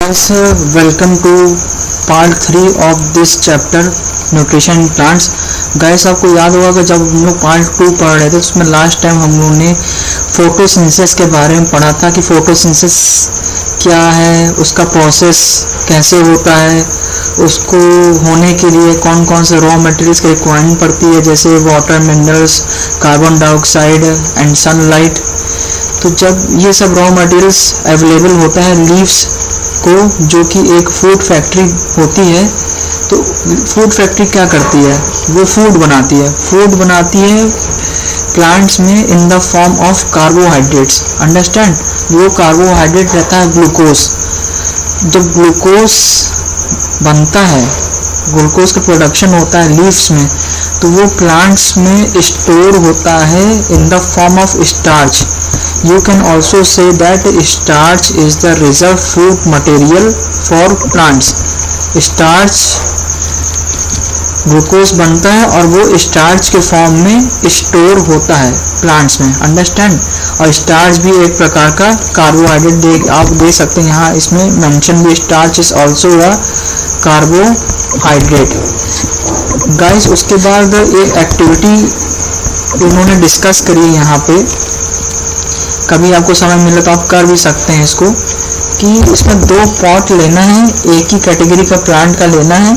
Guys, welcome to part 3 of this chapter nutrition in plants. Guys, आपको याद होगा कि जब हम लोग पार्ट 2 पढ़ रहे थे उसमें लास्ट टाइम हम लोगों ने फोटोसिंथेसिस के बारे में पढ़ा था कि फोटोसिंथेसिस क्या है, उसका प्रोसेस कैसे होता है, उसको होने के लिए कौन कौन से रॉ मटेरियल्स की रिक्वायरमेंट पड़ती है, जैसे water, minerals, carbon dioxide and sunlight. तो जब ये सब रॉ मटेरियल्स अवेलेबल होता है लीव्स को, जो कि एक फूड फैक्ट्री होती है, तो फूड फैक्ट्री क्या करती है, वो फूड बनाती है प्लांट्स में in the form of carbohydrates. Understand? वो कार्बोहाइड्रेट रहता है ग्लूकोज। जब ग्लूकोज बनता है, ग्लूकोज का प्रोडक्शन होता है लीव्स में, तो वो प्लांट्स में स्टोर होता है in the form of starch. You can also say that starch is the reserve food material for plants. Starch glucose बनता है और वो स्टार्च के फॉर्म में स्टोर होता है प्लांट्स में। अंडरस्टैंड? और स्टार्च भी एक प्रकार का कार्बोहाइड्रेट आप दे सकते हैं, यहाँ इसमें मेंशन भी, starch is also a carbohydrate. Guys, उसके बाद एक एक्टिविटी उन्होंने डिस्कस करी यहाँ पे, कभी आपको समय मिले तो आप कर भी सकते हैं इसको, कि इसमें 2 पॉट लेना है, एक ही कैटेगरी का प्लांट का लेना है,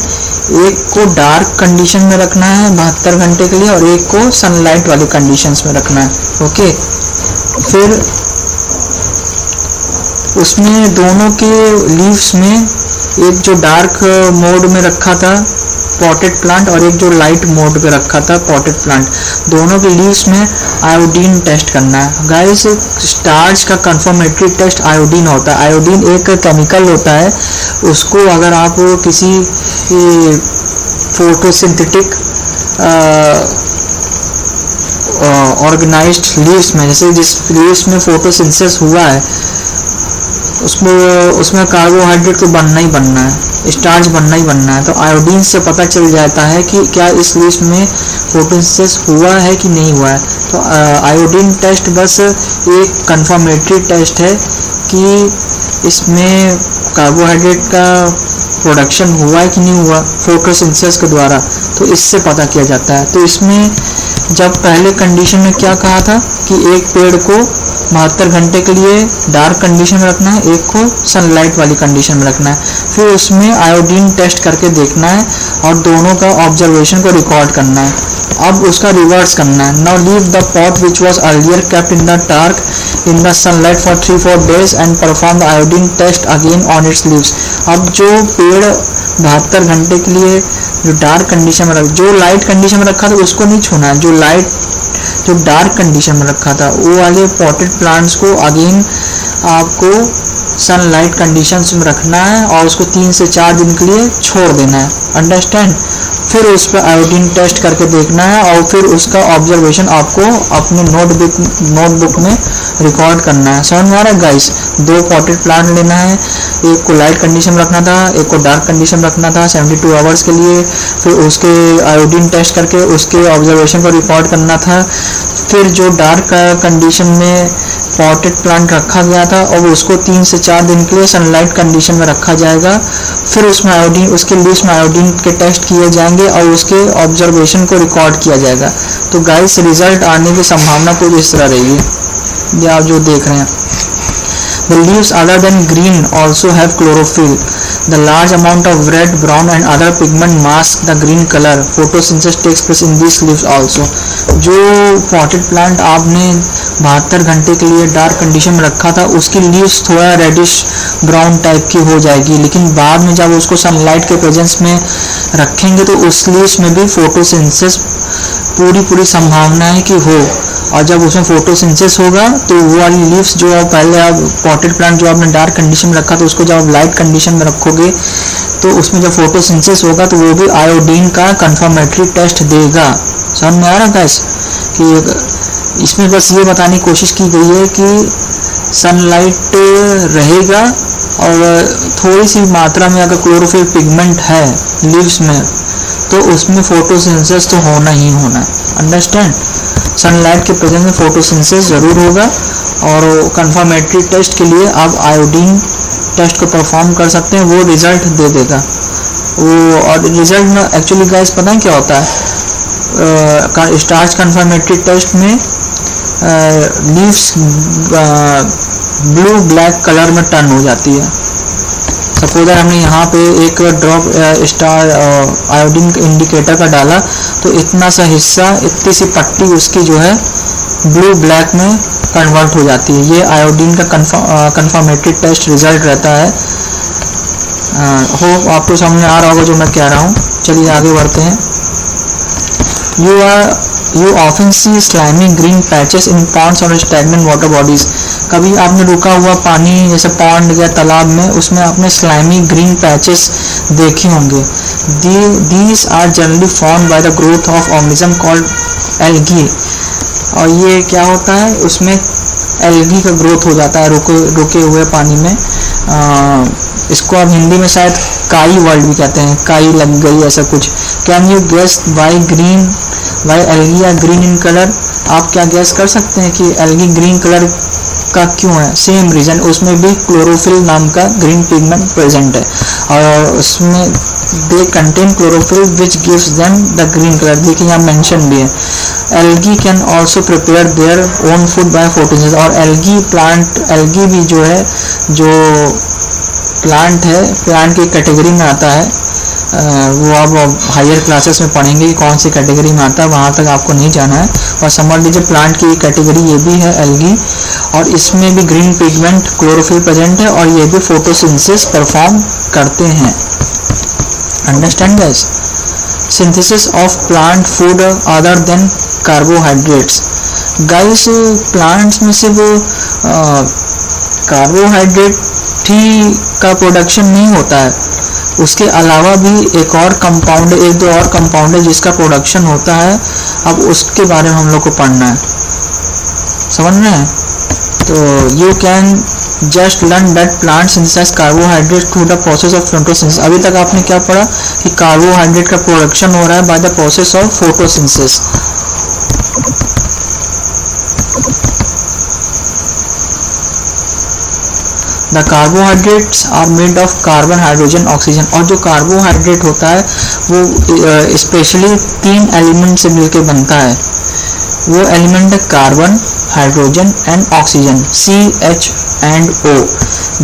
एक को डार्क कंडीशन में रखना है 72 घंटे के लिए और एक को सनलाइट वाली कंडीशंस में रखना है। ओके, फिर उसमें दोनों के लीव्स में, एक जो डार्क मोड में रखा था पॉटेड प्लांट और एक जो लाइट मोड पे रखा था पॉटेड प्लांट, दोनों के लीव्स में आयोडीन टेस्ट करना है। गाइस, स्टार्च का कंफर्मेटरी टेस्ट आयोडीन होता है। आयोडीन एक केमिकल होता है, उसको अगर आप किसी फोटोसिंथेटिक ऑर्गेनाइज्ड लीव्स में, जैसे जिस लीव्स में फोटोसिंथेसिस हुआ है उसमें कार्बोहाइड्रेट तो बनना ही बनना है, स्टार्च बनना ही बनना है। तो आयोडीन से पता चल जाता है कि क्या इस लीव्स में फोटोसिंथेसिस हुआ है कि नहीं हुआ है। तो आयोडीन टेस्ट बस एक कंफर्मेटरी टेस्ट है कि इसमें कार्बोहाइड्रेट का प्रोडक्शन हुआ है कि नहीं हुआ फोटोसिंथेसिस के द्वारा, तो इससे पता किया जाता है। तो इसमें जब पहले कंडीशन में क्या कहा था कि एक पेड़ को 72 घंटे के लिए डार्क कंडीशन में रखना है, एक को सनलाइट वाली कंडीशन में रखना है, फिर उसमें आयोडीन टेस्ट करके देखना है और दोनों का ऑब्जर्वेशन को रिकॉर्ड करना है। अब उसका रिवर्स करना है। Now leave the pot which was earlier kept in the dark in the sunlight for 3-4 days and perform the iodine test again on its leaves. अब जो पेड़ 72 घंटे के लिए जो डार्क कंडीशन में जो लाइट कंडीशन में रखा था उसको नहीं छूना है, जो डार्क कंडीशन में रखा था वो वाले पॉटेड प्लांट्स को अगेन आपको सनलाइट कंडीशंस में रखना है और उसको 3 से 4 दिन के लिए छोड़ देना है। अंडरस्टैंड? फिर उस पर आयोडीन टेस्ट करके देखना है और फिर उसका ऑब्जर्वेशन आपको अपने नोटबुक में रिकॉर्ड करना है। समझ में आ रहा है गाइस? 2 पॉटेड प्लांट लेना है, एक को लाइट कंडीशन में रखना था, एक को डार्क कंडीशन में रखना था 72 आवर्स के लिए, फिर उसके आयोडीन टेस्ट करके उसके ऑब्जर्वेशन को रिकॉर्ड करना था। फिर जो डार्क कंडीशन में पॉटेड प्लांट रखा गया था और उसको 3 से 4 दिन के लिए सनलाइट कंडीशन में रखा जाएगा, फिर उसमें आयोडीन, उसके लीव्स में आयोडीन के टेस्ट किए जाएंगे और उसके ऑब्जर्वेशन को रिकॉर्ड किया जाएगा। तो गाइस, रिजल्ट आने की संभावना कुछ इस तरह रहेगी, ये आप जो देख रहे हैं। The leaves other than green also have chlorophyll. The large amount of red, brown and other pigment mask the green color. Photosynthesis takes place in these leaves also. जो पॉटेड प्लांट आपने 72 घंटे के लिए डार्क कंडीशन में रखा था उसकी leaves थोड़ा रेडिश ब्राउन टाइप की हो जाएगी, लेकिन बाद में जब उसको सनलाइट के प्रेजेंस में रखेंगे तो उस लीव्स में भी फोटोसिंथेसिस पूरी संभावना है कि हो। और जब उसमें फोटोसिंथेसिस होगा तो वो वाली लीव्स जो आप पहले आप पॉटेड प्लांट जो आपने डार्क कंडीशन में रखा था उसको जब आप लाइट कंडीशन में रखोगे तो उसमें जब फोटोसिंथेसिस होगा तो वो भी आयोडीन का कंफर्मेटरी टेस्ट देगा। समझ में आ रहा है गाइस? कि इसमें बस ये बताने की कोशिश की गई है कि सनलाइट रहेगा और थोड़ी सी मात्रा में अगर क्लोरोफिल पिगमेंट है लीव्स में तो उसमें फोटोसिंथेसिस तो होना ही होना है। अंडरस्टैंड? सनलाइट के प्रेजेंस में फोटोसिंथेसिस जरूर होगा और कंफर्मेटरी टेस्ट के लिए आप आयोडीन टेस्ट को परफॉर्म कर सकते हैं, वो रिजल्ट दे देगा वो। और रिजल्ट में एक्चुअली गाइस पता है क्या होता है, स्टार्च कन्फर्मेटरी टेस्ट में लीव्स ब्लू ब्लैक कलर में टर्न हो जाती है। सपोज हमने यहाँ पे एक ड्रॉप स्टार आयोडीन इंडिकेटर का डाला तो इतना सा हिस्सा, इतनी सी पट्टी उसकी जो है ब्लू ब्लैक में कन्वर्ट हो जाती है। ये आयोडीन का कन्फर्मेटरी टेस्ट रिजल्ट रहता है। होप आपको समझ में आ रहा होगा जो मैं कह रहा हूँ। चलिए आगे बढ़ते हैं। You often see slimy green patches in ponds or stagnant water bodies. कभी आपने रुका हुआ पानी जैसे पॉन्ड या तालाब में, उसमें आपने स्लाइमी ग्रीन पैचेस देखे होंगे। These are generally formed by the growth of organism called algae. और ये क्या होता है, उसमें एल्गी का ग्रोथ हो जाता है रुके हुए पानी में। इसको आप हिंदी में शायद काई वर्ड भी कहते हैं, काई लग गई ऐसा कुछ। Can you guess why algae are green in colour? आप क्या गेस कर सकते हैं कि एल्गी ग्रीन कलर का क्यों है? सेम रीजन, उसमें भी क्लोरोफिल नाम का ग्रीन पिगमेंट प्रेजेंट है और उसमें they contain chlorophyll which gives them the green colour. देखिए यहाँ मेंशन भी है। Algae can also prepare their own food by photosynthesis. और एल्गी भी जो है, जो प्लांट है, प्लांट की कैटेगरी में आता है। वो आप हायर क्लासेस में पढ़ेंगे कि कौन सी कैटेगरी में आता है, वहाँ तक आपको नहीं जाना है। और समझ लीजिए प्लांट की कैटेगरी ये भी है एल्गी, और इसमें भी ग्रीन पिगमेंट क्लोरोफिल प्रेजेंट है और ये भी फोटोसिंथेसिस परफॉर्म करते हैं। Understand guys? Synthesis of plant food other than carbohydrates. Guys plants में सिर्फ कार्बोहाइड्रेट ही का प्रोडक्शन नहीं होता है, उसके अलावा भी एक दो और कंपाउंड है जिसका प्रोडक्शन होता है। अब उसके बारे में हम लोग को पढ़ना है, समझ रहे हैं? तो you can just learn that plant synthesise carbohydrate through the process of photosynthesis. अभी तक आपने क्या पढ़ा कि कार्बोहाइड्रेट का प्रोडक्शन हो रहा है by the process of photosynthesis. The carbohydrates are made of carbon, hydrogen, oxygen. और जो कार्बोहाइड्रेट होता है वो स्पेशली 3 एलिमेंट से मिलकर बनता है। वो एलिमेंट है carbon, hydrogen and oxygen, CH and O.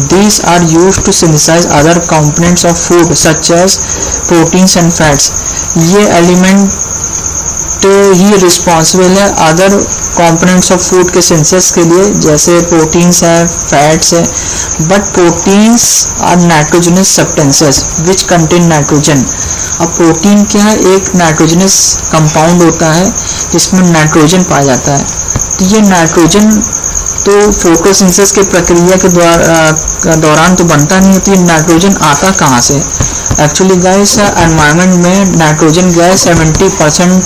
These are used to synthesize other components of food such as proteins and fats. ये एलिमेंट ही रिस्पॉन्सिबल है अदर कंपोनेंट्स ऑफ फूड के सिंथेसिस के लिए, जैसे प्रोटीन्स है, फैट्स है। But proteins are nitrogenous substances which contain nitrogen. अब प्रोटीन क्या है? एक नाइट्रोजनस कंपाउंड होता है जिसमें नाइट्रोजन पाया जाता है। तो ये नाइट्रोजन तो फोटोसिंथेसिस के प्रक्रिया के दौरान तो बनता नहीं है, तो ये नाइट्रोजन आता कहाँ से? एक्चुअली गाइस एनवायरनमेंट में नाइट्रोजन गैस 70%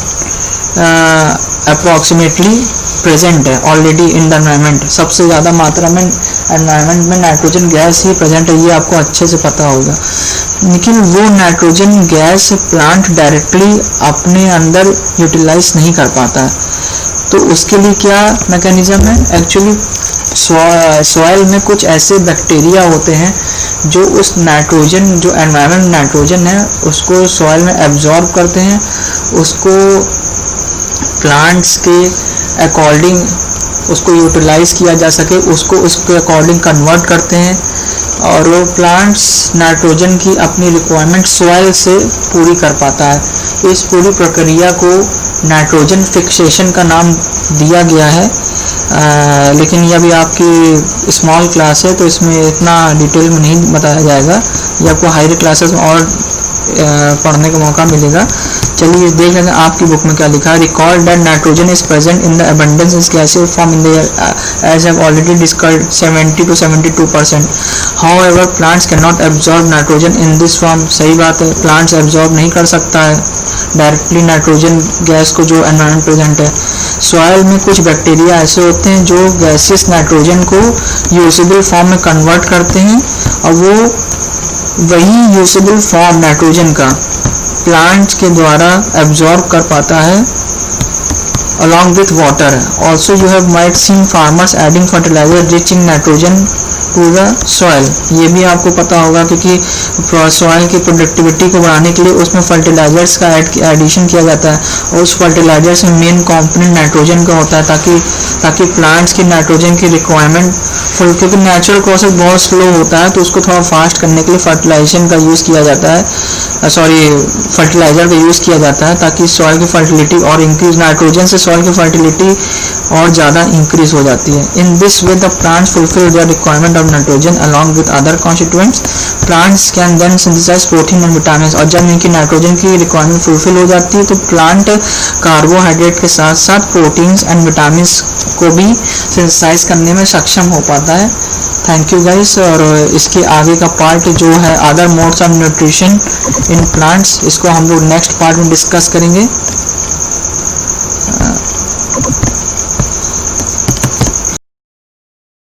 अप्रॉक्सीमेटली प्रेजेंट है ऑलरेडी इन द एनवायरनमेंट। सबसे ज़्यादा मात्रा में एनवायरनमेंट में नाइट्रोजन गैस ही प्रेजेंट है, ये आपको अच्छे से पता होगा। लेकिन वो नाइट्रोजन गैस प्लांट डायरेक्टली अपने अंदर यूटिलाइज नहीं कर पाता है। तो उसके लिए क्या मैकेनिज्म है? एक्चुअली सॉइल में कुछ ऐसे बैक्टीरिया होते हैं जो उस नाइट्रोजन, जो एनवायरनमेंट नाइट्रोजन है, उसको सॉइल में एब्जॉर्ब करते हैं, उसको प्लांट्स के अकॉर्डिंग उसको यूटिलाइज किया जा सके, उसको उसके अकॉर्डिंग कन्वर्ट करते हैं और वो प्लांट्स नाइट्रोजन की अपनी रिक्वायरमेंट सॉइल से पूरी कर पाता है। इस पूरी प्रक्रिया को नाइट्रोजन फिक्सेशन का नाम दिया गया है। लेकिन ये अभी आपकी स्मॉल क्लास है तो इसमें इतना डिटेल में नहीं बताया जाएगा, ये आपको हायर क्लासेस में और पढ़ने का मौका मिलेगा। चलिए देख लेते हैं आपकी बुक में क्या लिखा है। Recall that nitrogen is present in the abundance in gaseous form in the air as have already discussed 70 to 72%। However plants can not absorb nitrogen in this form. सही बात है, प्लांट्स एब्जॉर्ब नहीं कर सकता है डायरेक्टली नाइट्रोजन गैस को जो environment present है। सॉइल में कुछ बैक्टीरिया ऐसे होते हैं जो गैसियस नाइट्रोजन को यूजेबल फॉर्म में कन्वर्ट करते हैं और वो वही यूजेबल फॉर्म नाइट्रोजन का प्लांट्स के द्वारा एब्जॉर्ब कर पाता है along with water. Also you have might seen farmers adding fertilizer rich in nitrogen to the soil. ये भी आपको पता होगा क्योंकि सॉइल की प्रोडक्टिविटी को बढ़ाने के लिए उसमें फर्टिलाइजर्स का एडिशन किया जाता है, और उस फर्टिलाइजर्स में मेन कंपोनेंट नाइट्रोजन का होता है, ताकि प्लांट्स की नाइट्रोजन की रिक्वायरमेंट फुल, क्योंकि नेचुरल प्रोसेस बहुत स्लो होता है तो उसको थोड़ा फास्ट करने के लिए फर्टिलाइजेशन का यूज़ किया जाता है, फर्टिलाइजर का यूज़ किया जाता है, ताकि सॉइल की फर्टिलिटी और इंक्रीज, नाइट्रोजन से सॉइल की फर्टिलिटी और ज़्यादा इंक्रीज हो जाती है। In this way the plants fulfil their requirement of nitrogen along with other constituents. Plants can then synthesise protein and vitamin, और जब इनकी नाइट्रोजन की रिक्वायरमेंट फुलफिल हो जाती है तो प्लांट कार्बोहाइड्रेट के साथ साथ प्रोटीन्स एंड विटामिन को भी सिंथेसाइज करने में सक्षम हो पाता है। Thank you guys. और इसके आगे का पार्ट जो है other modes of nutrition in plants, इसको हम लोग नेक्स्ट पार्ट में डिस्कस करेंगे।